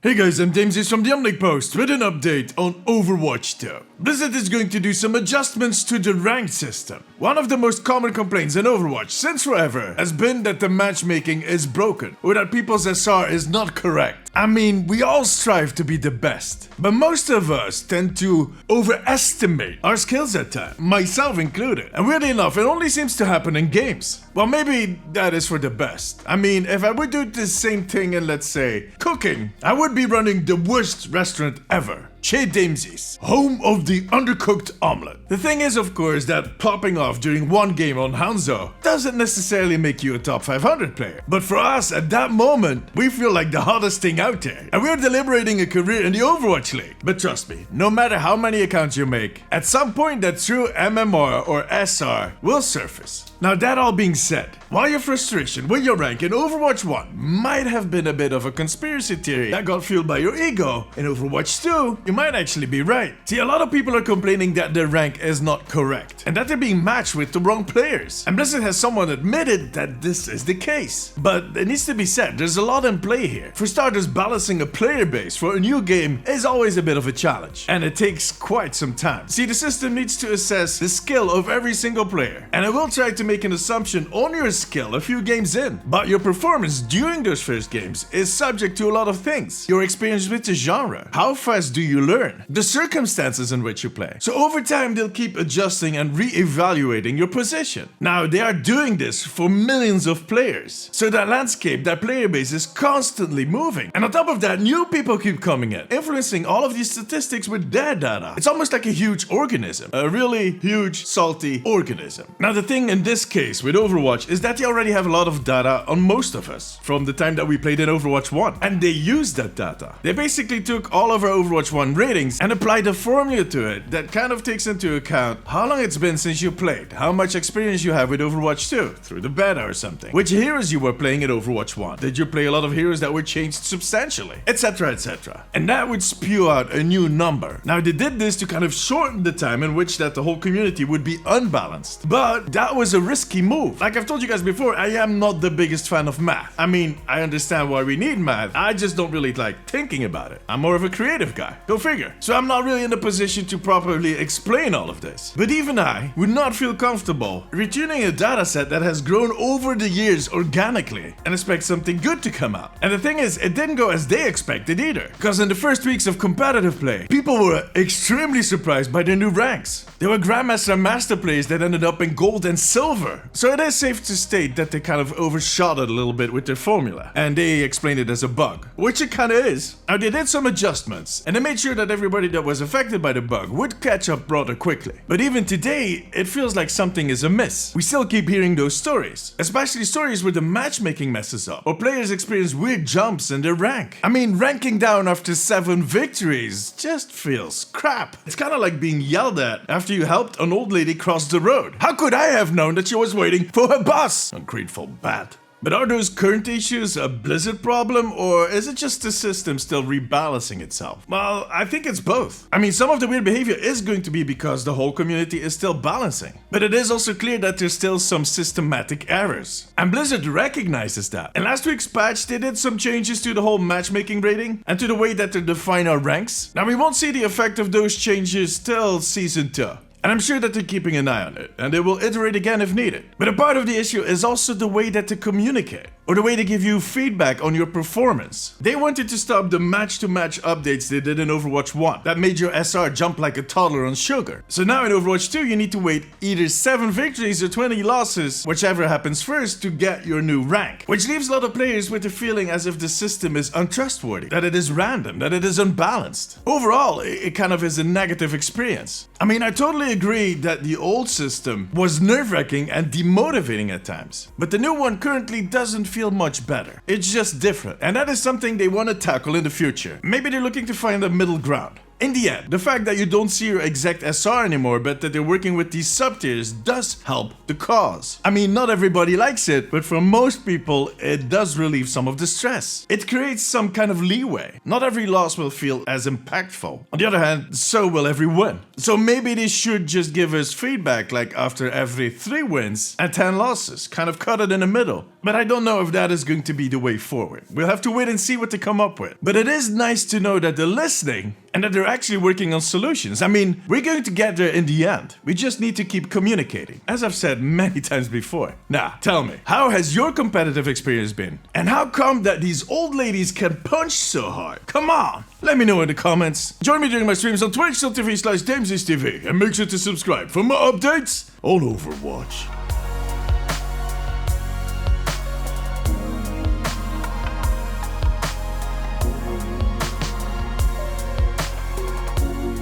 Hey guys, I'm James from the Omnic Post with an update on Overwatch 2. Blizzard is going to do some adjustments to the ranked system. One of the most common complaints in Overwatch since forever has been that the matchmaking is broken, or that people's SR is not correct. I mean, we all strive to be the best, but most of us tend to overestimate our skills at times, myself included. And weirdly enough, it only seems to happen in games. Well, maybe that is for the best. I mean, if I would do the same thing in, let's say, cooking, I would be running the worst restaurant ever. Chez Dames's, home of the undercooked omelette. The thing is, of course, that popping off during one game on Hanzo doesn't necessarily make you a top 500 player. But for us, at that moment, we feel like the hottest thing out there. And we're deliberating a career in the Overwatch League. But trust me, no matter how many accounts you make, at some point that true MMR or SR will surface. Now that all being said, while your frustration with your rank in Overwatch 1 might have been a bit of a conspiracy theory that got fueled by your ego, in Overwatch 2, you might actually be right. See, a lot of people are complaining that their rank is not correct, and that they're being matched with the wrong players. And Blizzard has somewhat admitted that this is the case. But it needs to be said, there's a lot in play here. For starters, balancing a player base for a new game is always a bit of a challenge, and it takes quite some time. See, the system needs to assess the skill of every single player, and it will try to make an assumption on your skill a few games in. But your performance during those first games is subject to a lot of things. Your experience with the genre, how fast do you learn, the circumstances in which you play. So over time they'll keep adjusting and re-evaluating your position. Now they are doing this for millions of players. So that landscape, that player base is constantly moving. And on top of that, new people keep coming in, influencing all of these statistics with their data. It's almost like a huge organism, a really huge salty organism. Now the thing in this case with Overwatch is that they already have a lot of data on most of us from the time that we played in Overwatch 1, and they used that data. They basically took all of our Overwatch 1 ratings and applied a formula to it that kind of takes into account how long it's been since you played, how much experience you have with Overwatch 2 through the beta or something, which heroes you were playing in Overwatch 1, did you play a lot of heroes that were changed substantially, etc, etc. And that would spew out a new number. Now they did this to kind of shorten the time in which that the whole community would be unbalanced, but that was a risky move. Like I've told you guys before, I am not the biggest fan of math. I mean, I understand why we need math, I just don't really like thinking about it. I'm more of a creative guy, go figure. So I'm not really in a position to properly explain all of this. But even I would not feel comfortable retuning a dataset that has grown over the years organically and expect something good to come out. And the thing is, it didn't go as they expected either. Because in the first weeks of competitive play, people were extremely surprised by their new ranks. There were Grandmaster and Master players that ended up in gold and silver. So it is safe to state that they kind of overshot it a little bit with their formula. And they explained it as a bug, which it kind of is. Now they did some adjustments, and they made sure that everybody that was affected by the bug would catch up rather quickly. But even today, it feels like something is amiss. We still keep hearing those stories, especially stories where the matchmaking messes up, or players experience weird jumps in their rank. I mean, ranking down after 7 victories just feels crap. It's kind of like being yelled at after you helped an old lady cross the road. How could I have known that she was waiting for her bus? Ungrateful bat. But are those current issues a Blizzard problem, or is it just the system still rebalancing itself? Well, I think it's both. I mean, some of the weird behavior is going to be because the whole community is still balancing. But it is also clear that there's still some systematic errors. And Blizzard recognizes that. In last week's patch, they did some changes to the whole matchmaking rating and to the way that they define our ranks. Now, we won't see the effect of those changes till Season 2. And I'm sure that they're keeping an eye on it, and they will iterate again if needed. But a part of the issue is also the way that they communicate, or the way they give you feedback on your performance. They wanted to stop the match-to-match updates they did in Overwatch 1, that made your SR jump like a toddler on sugar. So now in Overwatch 2, you need to wait either 7 victories or 20 losses, whichever happens first, to get your new rank. Which leaves a lot of players with the feeling as if the system is untrustworthy, that it is random, that it is unbalanced. Overall, it kind of is a negative experience. I mean, I totally agree that the old system was nerve-wracking and demotivating at times, but the new one currently doesn't feel much better. It's just different, and that is something they want to tackle in the future. Maybe they're looking to find a middle ground. In the end, the fact that you don't see your exact SR anymore, but that they're working with these sub-tiers does help the cause. I mean, not everybody likes it, but for most people, it does relieve some of the stress. It creates some kind of leeway. Not every loss will feel as impactful. On the other hand, so will every win. So maybe they should just give us feedback like after every 3 wins and 10 losses, kind of cut it in the middle. But I don't know if that is going to be the way forward. We'll have to wait and see what they come up with. But it is nice to know that they're listening and that they're actually working on solutions. I mean, we're going to get there in the end. We just need to keep communicating, as I've said many times before. Now, tell me, how has your competitive experience been? And how come that these old ladies can punch so hard? Come on, let me know in the comments. Join me during my streams on twitch.tv/DamesIsTV and make sure to subscribe for more updates on Overwatch.